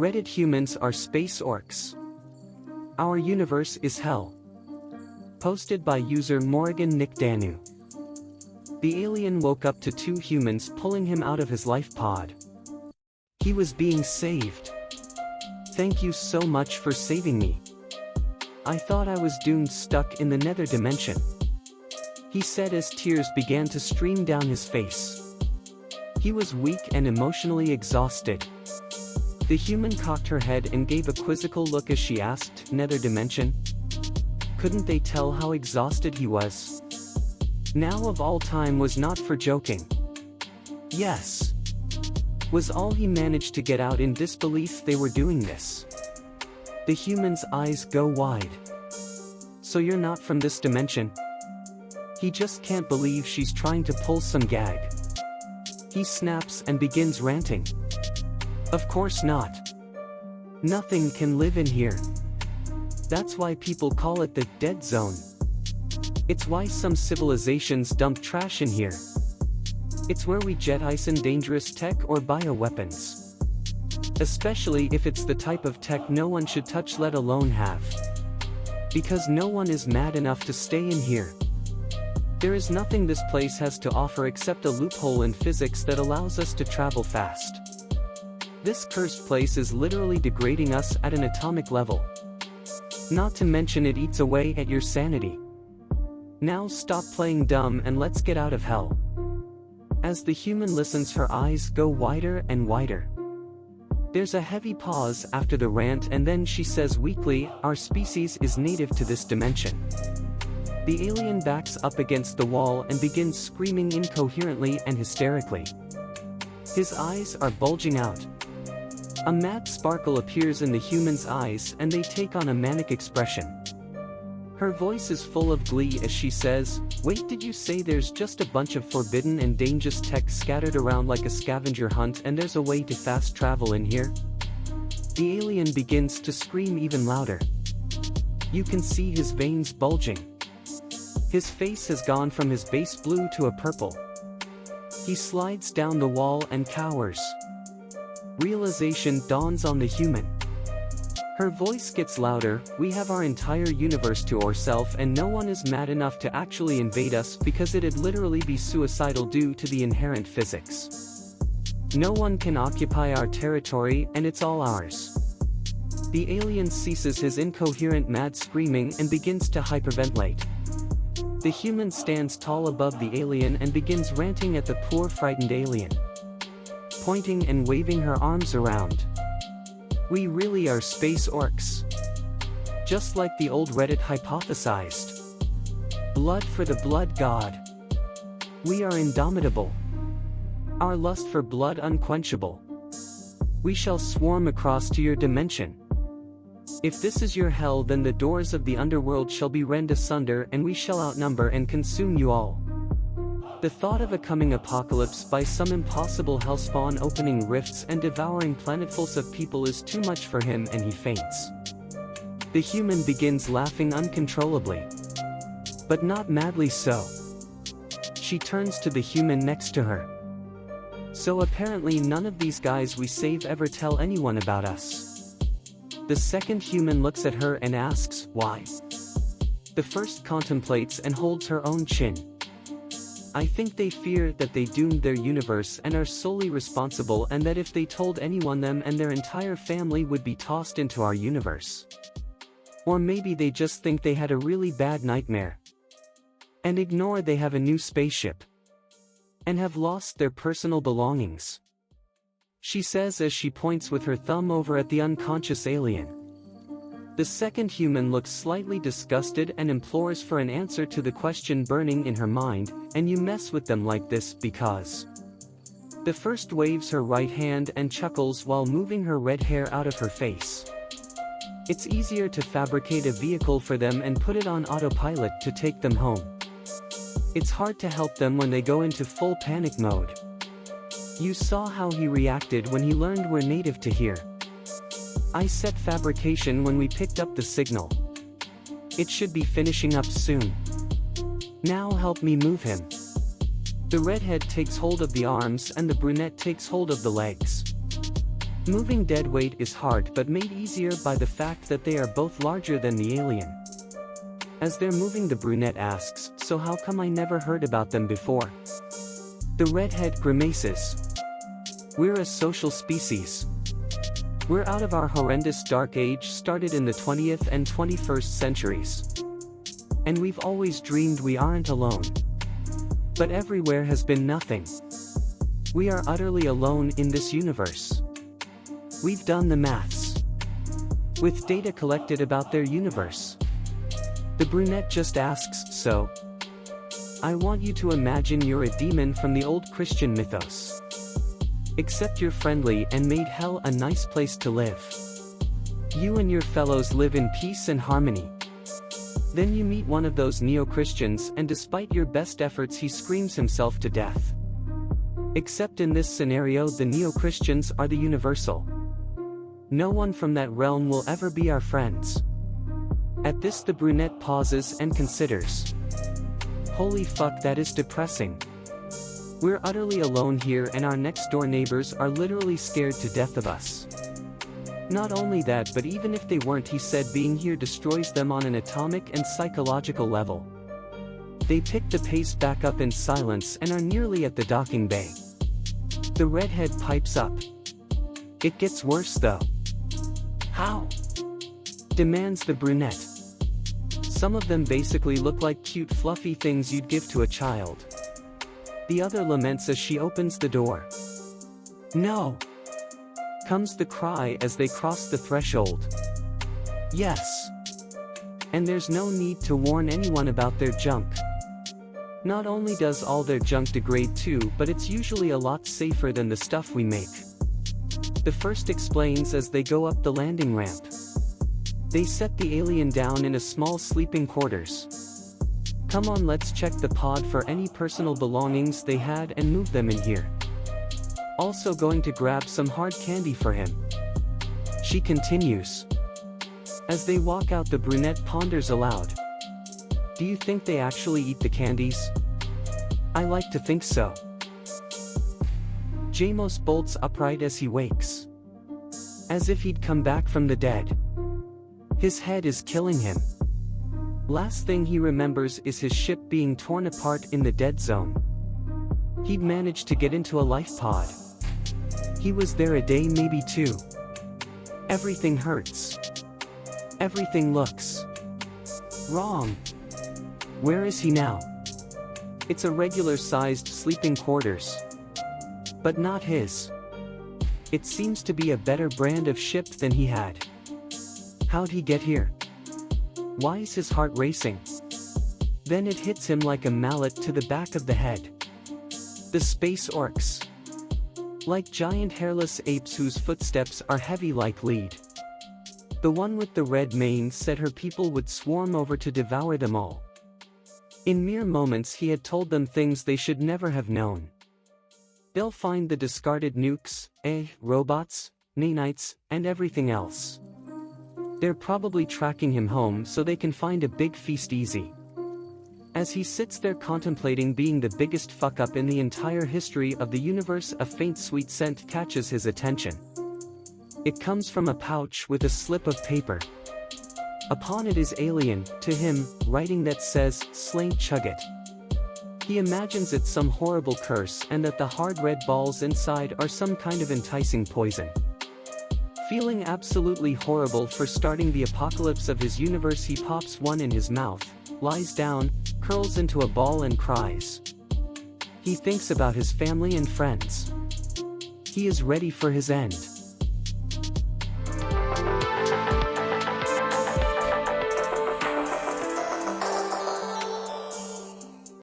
Reddit humans are space orcs. Our universe is hell. Posted by user Morrigan Nick Danu. The alien woke up to two humans pulling him out of his life pod. He was being saved. Thank you so much for saving me. I thought I was doomed, stuck in the nether dimension. He said as tears began to stream down his face. He was weak and emotionally exhausted. The human cocked her head and gave a quizzical look as she asked, "Nether dimension?" Couldn't they tell how exhausted he was? Now of all time was not for joking. Yes. Was all he managed to get out in disbelief they were doing this. The human's eyes go wide. So you're not from this dimension? He just can't believe she's trying to pull some gag. He snaps and begins ranting. Of course not. Nothing can live in here. That's why people call it the dead zone. It's why some civilizations dump trash in here. It's where we jettison dangerous tech or bioweapons. Especially if it's the type of tech no one should touch, let alone have. Because no one is mad enough to stay in here. There is nothing this place has to offer except a loophole in physics that allows us to travel fast. This cursed place is literally degrading us at an atomic level. Not to mention it eats away at your sanity. Now stop playing dumb and let's get out of hell. As the human listens, her eyes go wider and wider. There's a heavy pause after the rant, and then she says weakly, "Our species is native to this dimension." The alien backs up against the wall and begins screaming incoherently and hysterically. His eyes are bulging out. A mad sparkle appears in the human's eyes and they take on a manic expression. Her voice is full of glee as she says, "Wait, did you say there's just a bunch of forbidden and dangerous tech scattered around like a scavenger hunt and there's a way to fast travel in here?" The alien begins to scream even louder. You can see his veins bulging. His face has gone from his base blue to a purple. He slides down the wall and cowers. Realization dawns on the human. Her voice gets louder, "We have our entire universe to ourselves and no one is mad enough to actually invade us because it'd literally be suicidal due to the inherent physics. No one can occupy our territory and it's all ours." The alien ceases his incoherent mad screaming and begins to hyperventilate. The human stands tall above the alien and begins ranting at the poor frightened alien, pointing and waving her arms around. "We really are space orcs. Just like the old Reddit hypothesized. Blood for the blood god. We are indomitable. Our lust for blood unquenchable. We shall swarm across to your dimension. If this is your hell, then the doors of the underworld shall be rent asunder and we shall outnumber and consume you all." The thought of a coming apocalypse by some impossible hellspawn opening rifts and devouring planetfuls of people is too much for him and he faints. The human begins laughing uncontrollably. But not madly so. She turns to the human next to her. "So apparently none of these guys we save ever tell anyone about us." The second human looks at her and asks, "Why?" The first contemplates and holds her own chin. "I think they fear that they doomed their universe and are solely responsible, and that if they told anyone, them and their entire family would be tossed into our universe. Or maybe they just think they had a really bad nightmare. And ignore they have a new spaceship. And have lost their personal belongings," she says as she points with her thumb over at the unconscious alien. The second human looks slightly disgusted and implores for an answer to the question burning in her mind, "And you mess with them like this because..." The first waves her right hand and chuckles while moving her red hair out of her face. "It's easier to fabricate a vehicle for them and put it on autopilot to take them home. It's hard to help them when they go into full panic mode. You saw how he reacted when he learned we're native to here. I set fabrication when we picked up the signal. It should be finishing up soon. Now help me move him." The redhead takes hold of the arms and the brunette takes hold of the legs. Moving dead weight is hard but made easier by the fact that they are both larger than the alien. As they're moving, the brunette asks, "So how come I never heard about them before?" The redhead grimaces. "We're a social species. We're out of our horrendous dark age started in the 20th and 21st centuries. And we've always dreamed we aren't alone. But everywhere has been nothing. We are utterly alone in this universe. We've done the maths. With data collected about their universe." The brunette just asks, "So? I want you to imagine you're a demon from the old Christian mythos. Except you're friendly and made hell a nice place to live. You and your fellows live in peace and harmony. Then you meet one of those neo-Christians and despite your best efforts he screams himself to death. Except in this scenario the neo-Christians are the universal. No one from that realm will ever be our friends." At this the brunette pauses and considers. Holy fuck, that is depressing. We're utterly alone here and our next door neighbors are literally scared to death of us. Not only that, but even if they weren't, he said being here destroys them on an atomic and psychological level. They pick the pace back up in silence and are nearly at the docking bay. The redhead pipes up. "It gets worse though." "How?" demands the brunette. "Some of them basically look like cute fluffy things you'd give to a child." The other laments as she opens the door. "No!" comes the cry as they cross the threshold. "Yes. And there's no need to warn anyone about their junk. Not only does all their junk degrade too, but it's usually a lot safer than the stuff we make." The first explains as they go up the landing ramp. They set the alien down in a small sleeping quarters. "Come on, let's check the pod for any personal belongings they had and move them in here. Also going to grab some hard candy for him." She continues. As they walk out the brunette ponders aloud. "Do you think they actually eat the candies? I like to think so." Jamos bolts upright as he wakes. As if he'd come back from the dead. His head is killing him. Last thing he remembers is his ship being torn apart in the dead zone. He'd managed to get into a life pod. He was there a day, maybe two. Everything hurts. Everything looks wrong. Where is he now? It's a regular-sized sleeping quarters. But not his. It seems to be a better brand of ship than he had. How'd he get here? Why is his heart racing? Then it hits him like a mallet to the back of the head. The space orcs. Like giant hairless apes whose footsteps are heavy like lead. The one with the red mane said her people would swarm over to devour them all. In mere moments he had told them things they should never have known. They'll find the discarded nukes, robots, nanites, and everything else. They're probably tracking him home so they can find a big feast easy. As he sits there contemplating being the biggest fuck-up in the entire history of the universe, a faint sweet scent catches his attention. It comes from a pouch with a slip of paper. Upon it is alien, to him, writing that says, "Slain Chugget." He imagines it's some horrible curse and that the hard red balls inside are some kind of enticing poison. Feeling absolutely horrible for starting the apocalypse of his universe, he pops one in his mouth, lies down, curls into a ball and cries. He thinks about his family and friends. He is ready for his end.